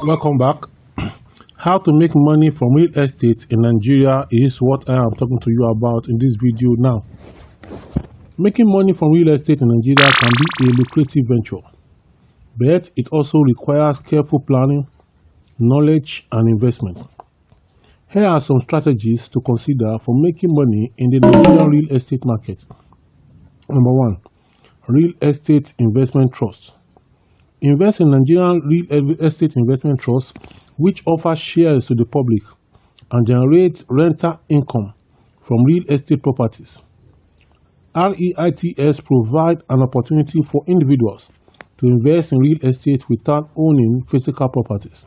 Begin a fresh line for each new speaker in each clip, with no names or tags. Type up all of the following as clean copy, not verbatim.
Welcome back. How to make money from real estate in Nigeria is what I am talking to you about in this video now. Making money from real estate in Nigeria can be a lucrative venture, but it also requires careful planning, knowledge, and investment. Here are some strategies to consider for making money in the Nigerian real estate market. Number one, real estate investment trust. Invest in Nigerian real estate investment trust, which offers shares to the public and generates rental income from real estate properties. REITs provide an opportunity for individuals to invest in real estate without owning physical properties.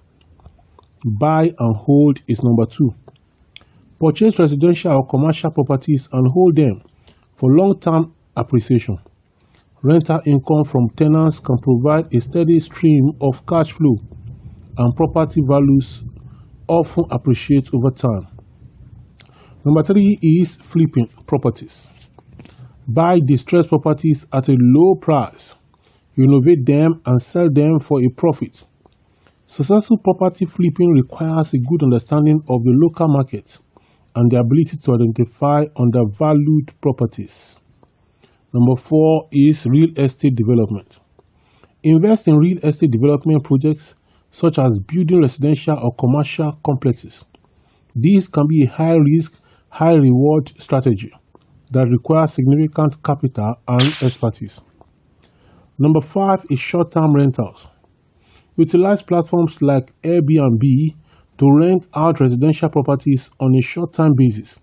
Buy and hold is number two. Purchase residential or commercial properties and hold them for long-term appreciation. Rental income from tenants can provide a steady stream of cash flow, and property values often appreciate over time. Number three is flipping properties. Buy distressed properties at a low price, renovate them, and sell them for a profit. Successful property flipping requires a good understanding of the local market and the ability to identify undervalued properties. Number four is real estate development. Invest in real estate development projects such as building residential or commercial complexes. These can be a high-risk, high-reward strategy that requires significant capital and expertise. Number five is short-term rentals. Utilize platforms like Airbnb to rent out residential properties on a short-term basis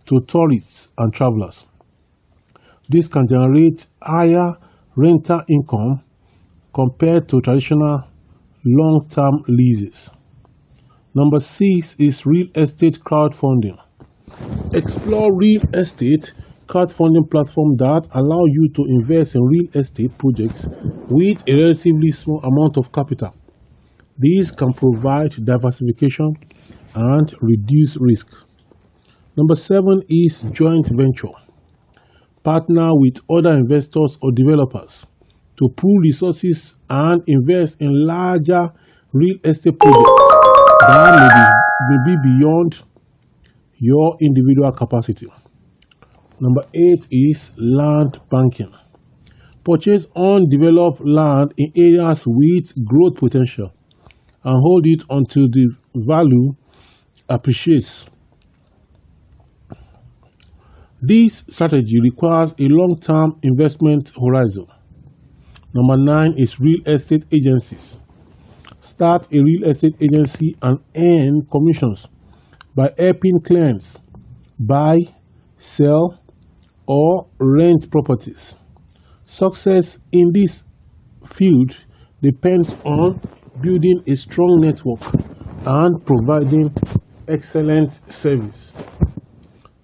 to tourists and travelers. This can generate higher rental income compared to traditional long-term leases. Number six is real estate crowdfunding. Explore real estate crowdfunding platforms that allow you to invest in real estate projects with a relatively small amount of capital. These can provide diversification and reduce risk. Number seven is joint venture. Partner with other investors or developers to pool resources and invest in larger real estate projects that may be beyond your individual capacity. Number eight is land banking. Purchase undeveloped land in areas with growth potential and hold it until the value appreciates. This strategy requires a long-term investment horizon. Number nine is real estate agencies. Start a real estate agency and earn commissions by helping clients buy, sell, or rent properties. Success in this field depends on building a strong network and providing excellent service.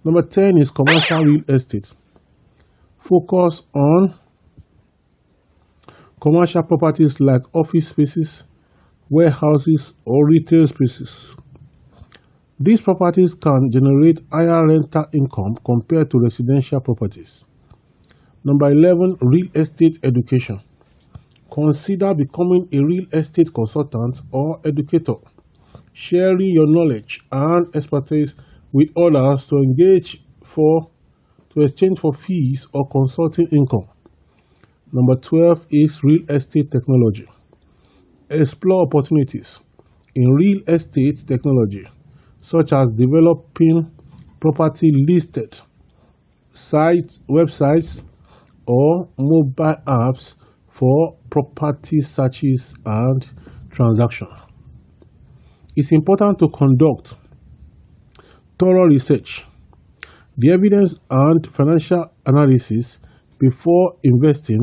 Number 10 is commercial real estate. Focus on commercial properties like office spaces, warehouses, or retail spaces. These properties can generate higher rental income compared to residential properties. Number 11, real estate education. Consider becoming a real estate consultant or educator, sharing your knowledge and expertise with others to exchange for fees or consulting income. Number 12 is real estate technology. Explore opportunities in real estate technology, such as developing property listed websites, or mobile apps for property searches and transactions. It's important to conduct thorough research, the evidence and financial analysis before investing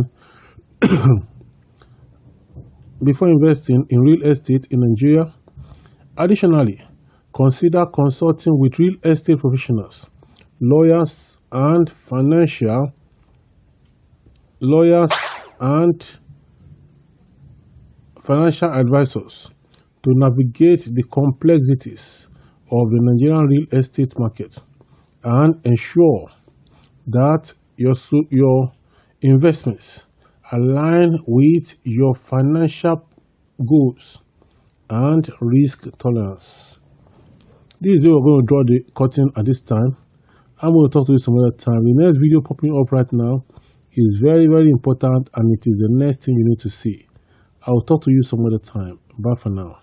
in real estate in Nigeria. Additionally, consider consulting with real estate professionals, lawyers and financial advisors to navigate the complexities of the Nigerian real estate market and ensure that your investments align with your financial goals and risk tolerance. This is where we're going to draw the curtain at this time. I'm going to talk to you some other time. The next video popping up right now is very, very important, and it is the next thing you need to see. I will talk to you some other time. Bye for now.